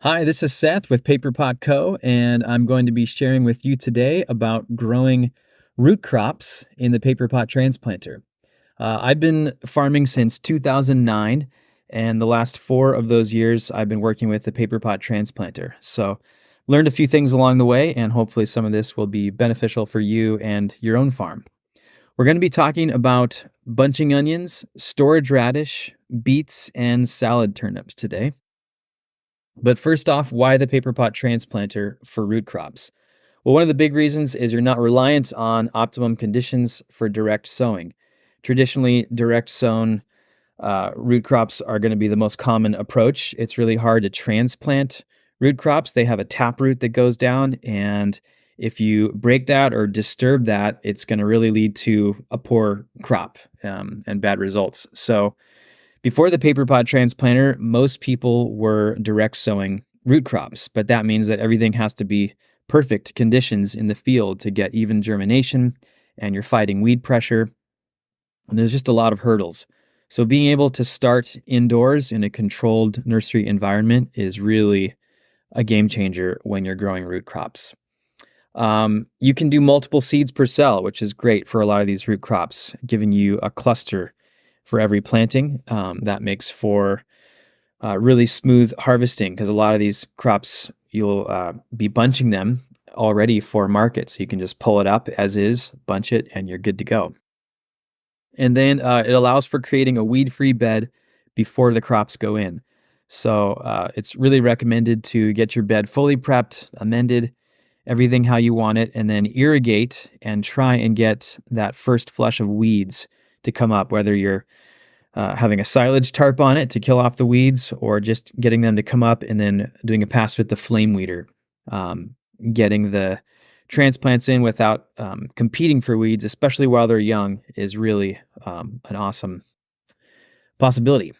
Hi, this is Seth with Paperpot Co., and I'm going to be sharing with you today about growing root crops in the Paperpot Transplanter. I've been farming since 2009, and the last 4 of those years I've been working with the Paperpot Transplanter. So, learned a few things along the way, and hopefully some of this will be beneficial for you and your own farm. We're going to be talking about bunching onions, storage radish, beets, and salad turnips today. But first off, why the Paperpot Transplanter for root crops? Well, one of the big reasons is you're not reliant on optimum conditions for direct sowing. Traditionally, direct sown root crops are going to be the most common approach. It's really hard to transplant root crops. They have a taproot that goes down, and if you break that or disturb that, it's going to really lead to a poor crop and bad results. So, before the Paperpot Transplanter, most people were direct sowing root crops, but that means that everything has to be perfect conditions in the field to get even germination, and you're fighting weed pressure, and there's just a lot of hurdles. So being able to start indoors in a controlled nursery environment is really a game changer when you're growing root crops. You can do multiple seeds per cell, which is great for a lot of these root crops, giving you a cluster for every planting. That makes for really smooth harvesting because a lot of these crops, you'll be bunching them already for market. So you can just pull it up as is, bunch it, and you're good to go. And then it allows for creating a weed-free bed before the crops go in. So it's really recommended to get your bed fully prepped, amended, everything how you want it, and then irrigate and try and get that first flush of weeds to come up, whether you're having a silage tarp on it to kill off the weeds or just getting them to come up and then doing a pass with the flame weeder. Getting the transplants in without competing for weeds, especially while they're young, is really an awesome possibility.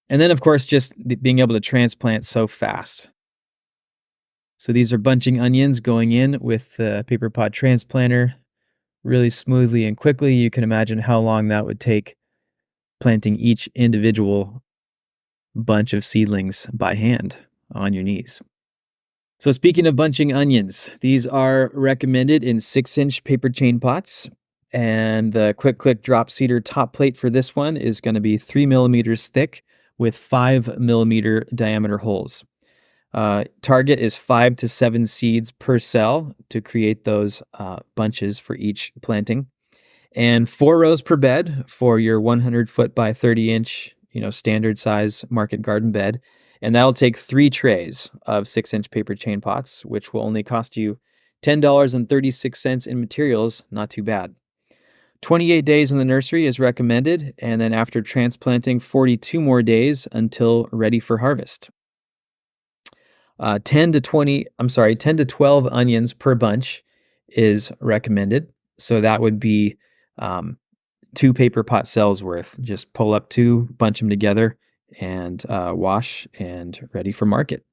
And then, of course, just being able to transplant so fast. So these are bunching onions going in with the Paperpot Transplanter really smoothly and quickly. You can imagine how long that would take planting each individual bunch of seedlings by hand on your knees. So speaking of bunching onions, these are recommended in 6-inch paper chain pots. And the quick click drop seeder top plate for this one is going to be 3 millimeters thick with 5 millimeter diameter holes. Target is 5 to 7 seeds per cell to create those bunches for each planting, and 4 rows per bed for your 100-foot by 30-inch, standard size market garden bed. And that'll take 3 trays of 6-inch paper chain pots, which will only cost you $10.36 in materials. Not too bad. 28 days in the nursery is recommended, and then after transplanting, 42 more days until ready for harvest. 10 to 12 onions per bunch is recommended. So that would be 2 paper pot cells worth. Just pull up 2, bunch them together, and wash and ready for market.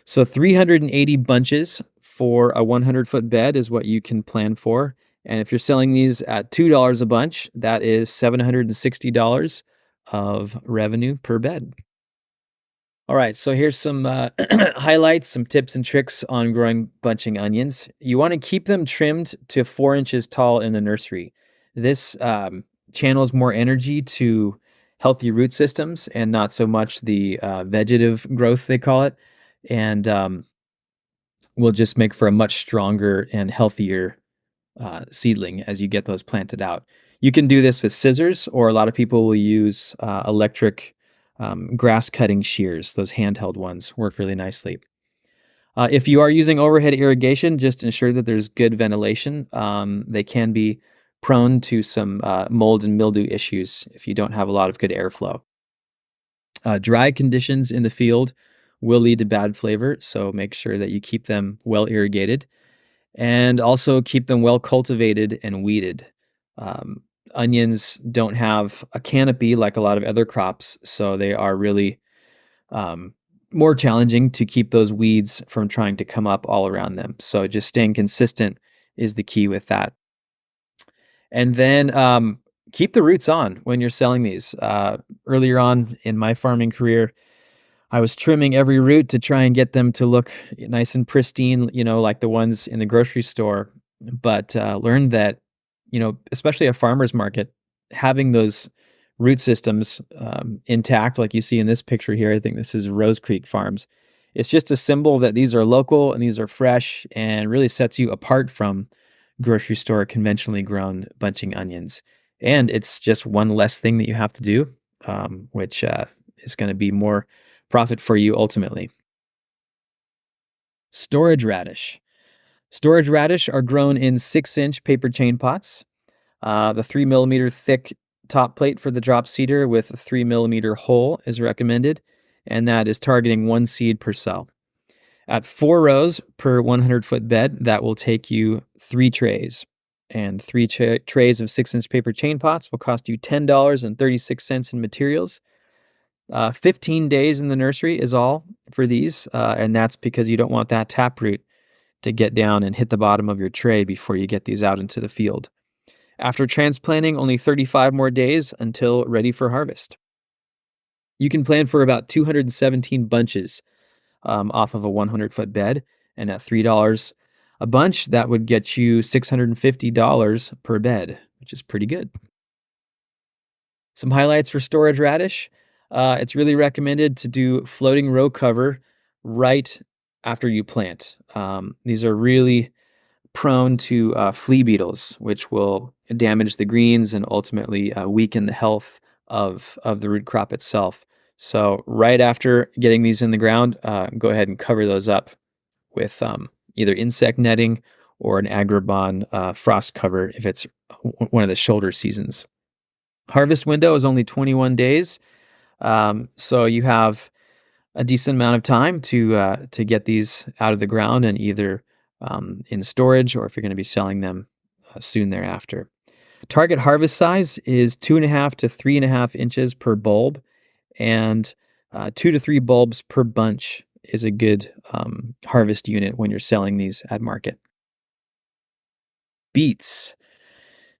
So 380 bunches for a 100-foot bed is what you can plan for. And if you're selling these at $2 a bunch, that is $760 of revenue per bed. All right, so here's some highlights, some tips and tricks on growing bunching onions. You want to keep them trimmed to 4 inches tall in the nursery. This channels more energy to healthy root systems and not so much the vegetative growth, they call it, and will just make for a much stronger and healthier seedling as you get those planted out. You can do this with scissors, or a lot of people will use electric grass cutting shears. Those handheld ones work really nicely. If you are using overhead irrigation, just ensure that there's good ventilation. They can be prone to some mold and mildew issues if you don't have a lot of good airflow. Dry conditions in the field will lead to bad flavor, so make sure that you keep them well irrigated and also keep them well cultivated and weeded. Onions don't have a canopy like a lot of other crops, so they are really more challenging to keep those weeds from trying to come up all around them. So just staying consistent is the key with that. And then keep the roots on when you're selling these. Earlier on in my farming career, I was trimming every root to try and get them to look nice and pristine, like the ones in the grocery store. But learned that, especially a farmer's market, having those root systems intact, like you see in this picture here, I think this is Rose Creek Farms. It's just a symbol that these are local and these are fresh and really sets you apart from grocery store conventionally grown bunching onions. And it's just one less thing that you have to do, which is going to be more profit for you ultimately. Storage radish. Storage radish are grown in 6-inch paper chain pots. The 3 millimeter thick top plate for the drop seeder with a 3 millimeter hole is recommended, and that is targeting 1 seed per cell. At 4 rows per 100-foot bed, that will take you 3 trays. And 3 trays of 6-inch paper chain pots will cost you $10.36 in materials. 15 days in the nursery is all for these, and that's because you don't want that taproot to get down and hit the bottom of your tray before you get these out into the field. After transplanting, only 35 more days until ready for harvest. You can plan for about 217 bunches off of a 100-foot bed, and at $3 a bunch, that would get you $650 per bed, which is pretty good. Some highlights for storage radish. It's really recommended to do floating row cover right after you plant. These are really prone to flea beetles, which will damage the greens and ultimately weaken the health of the root crop itself. So right after getting these in the ground, go ahead and cover those up with either insect netting or an Agribon frost cover if it's one of the shoulder seasons. Harvest window is only 21 days, so you have a decent amount of time to get these out of the ground and either in storage or if you're going to be selling them soon thereafter. Target harvest size is 2.5 to 3.5 inches per bulb, and 2 to 3 bulbs per bunch is a good harvest unit when you're selling these at market. Beets.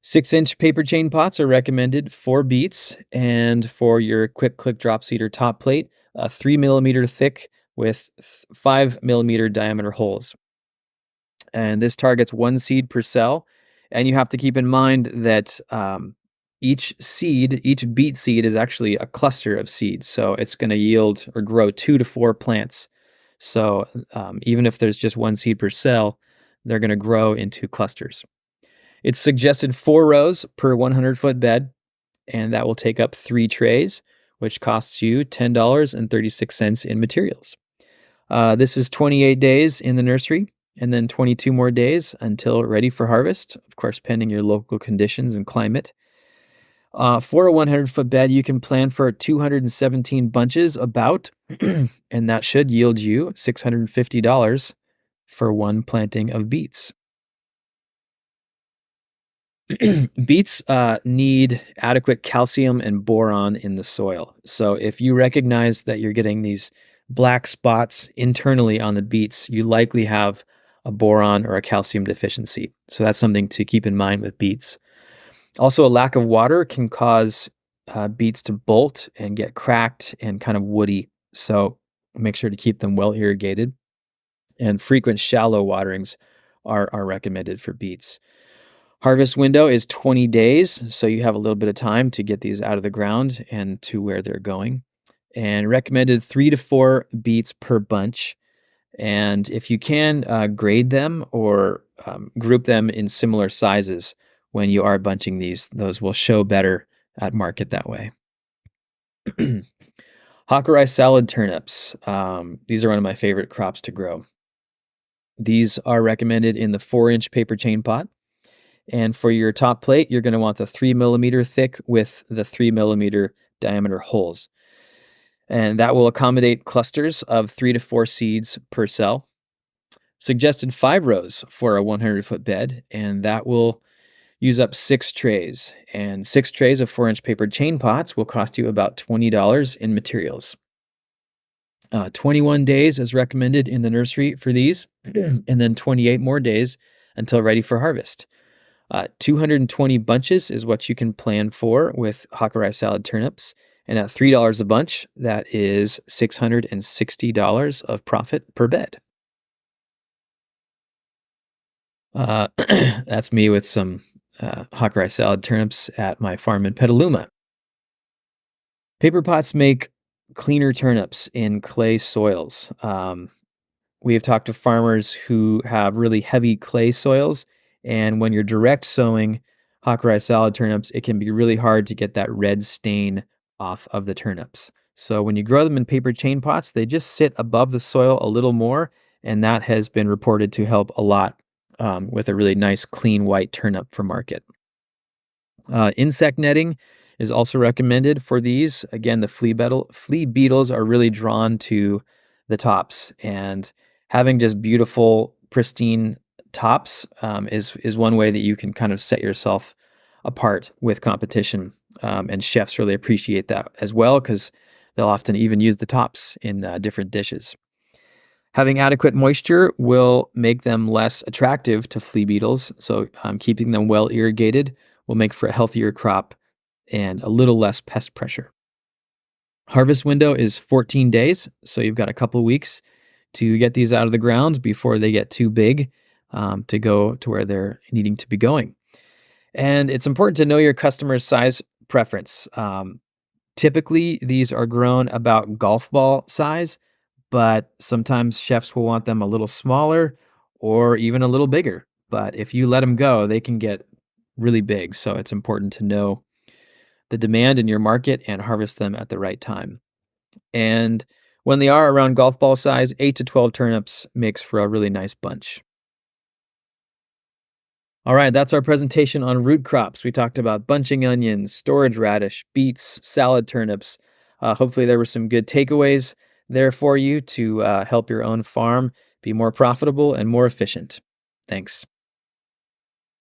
6-inch paper chain pots are recommended for beets, and for your quick click drop seeder top plate, 3 millimeter thick with 5 millimeter diameter holes. And this targets 1 seed per cell. And you have to keep in mind that each beet seed is actually a cluster of seeds. So it's going to yield or grow 2 to 4 plants. So even if there's just 1 seed per cell, they're going to grow into clusters. It's suggested 4 rows per 100-foot bed, and that will take up 3 trays, which costs you $10.36 in materials. This is 28 days in the nursery, and then 22 more days until ready for harvest, of course, pending your local conditions and climate. For a 100-foot bed, you can plan for 217 bunches about, and that should yield you $650 for 1 planting of beets. Beets need adequate calcium and boron in the soil. So if you recognize that you're getting these black spots internally on the beets, you likely have a boron or a calcium deficiency. So that's something to keep in mind with beets. Also, a lack of water can cause beets to bolt and get cracked and kind of woody. So make sure to keep them well irrigated. And frequent shallow waterings are recommended for beets. Harvest window is 20 days, so you have a little bit of time to get these out of the ground and to where they're going. And recommended 3 to 4 beets per bunch. And if you can, grade them or group them in similar sizes when you are bunching these. Those will show better at market that way. Hakurei salad turnips. These are one of my favorite crops to grow. These are recommended in the 4-inch paper chain pot. And for your top plate, you're going to want the 3 millimeter thick with the 3 millimeter diameter holes. And that will accommodate clusters of 3 to 4 seeds per cell. Suggested 5 rows for a 100-foot bed, and that will use up 6 trays. And 6 trays of 4-inch paper chain pots will cost you about $20 in materials. 21 days is recommended in the nursery for these, and then 28 more days until ready for harvest. 220 bunches is what you can plan for with Hakurei salad turnips, And at $3 a bunch, that is $660 of profit per bed. Uh, that's me with some Hakurei salad turnips at my farm in Petaluma. Paper pots make cleaner turnips in clay soils. We have talked to farmers who have really heavy clay soils, and when you're direct sowing Hakurei salad turnips, it can be really hard to get that red stain off of the turnips. So when you grow them in paper chain pots, they just sit above the soil a little more, and that has been reported to help a lot with a really nice, clean white turnip for market. Insect netting is also recommended for these. Again, the flea beetles are really drawn to the tops, and having just beautiful, pristine tops is one way that you can kind of set yourself apart with competition. And chefs really appreciate that as well because they'll often even use the tops in different dishes. Having adequate moisture will make them less attractive to flea beetles, so keeping them well irrigated will make for a healthier crop and a little less pest pressure. Harvest window is 14 days, so you've got a couple weeks to get these out of the ground before they get too big to go to where they're needing to be going. And it's important to know your customer's size preference. Typically, these are grown about golf ball size, but sometimes chefs will want them a little smaller or even a little bigger. But if you let them go, they can get really big. So it's important to know the demand in your market and harvest them at the right time. And when they are around golf ball size, 8 to 12 turnips makes for a really nice bunch. All right, that's our presentation on root crops. We talked about bunching onions, storage radish, beets, salad turnips. Hopefully, there were some good takeaways there for you to help your own farm be more profitable and more efficient. Thanks.